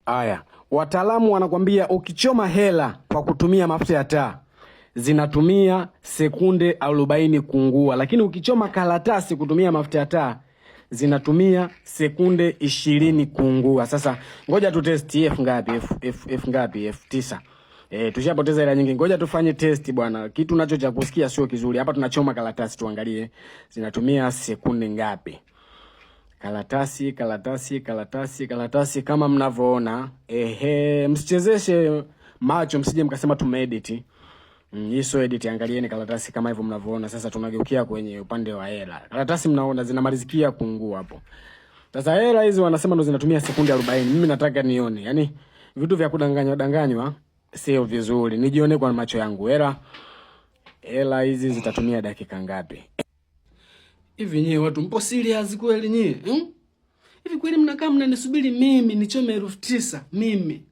Aya, wataalamu wanakwambia ukichoma hela kwa kutumia mafuta ya taa zinatumia sekunde 40 kuungua, lakini ukichoma karatasi kutumia mafuta ya taa zinatumia sekunde 20 kuungua. Sasa ngoja tu test F ngapi? F ngapi? F9. Tushapoteza hela nyingi. Ngoja tufanye test bwana. Kitu nacho cha kusikia sio kizuri. Hapa tunachoma karatasi, tuangalie zinatumia sekunde ngapi. Karatasi kama mnavyoona. Msichezeshe macho, msije mkasema tumeedit. Hii sio edit, angalieni karatasi kama hivyo mnavyoona. Sasa tunageukia kwenye upande wa hela. Karatasi mnaona zinamalizikia kuungua hapo. Sasa hela hizi wanasema ndo zinatumia sekunde 40. Mimi nataka nione. Yaani vitu vya kudanganywa sio vizuri. Nijione kwa macho yangu. Hela hizi zitatumia dakika ngapi? Hivi nyewe watu mpo serious kweli nyie? Hivi kweli mnakaa mnanisubiri mimi nichome 9,000 mimi?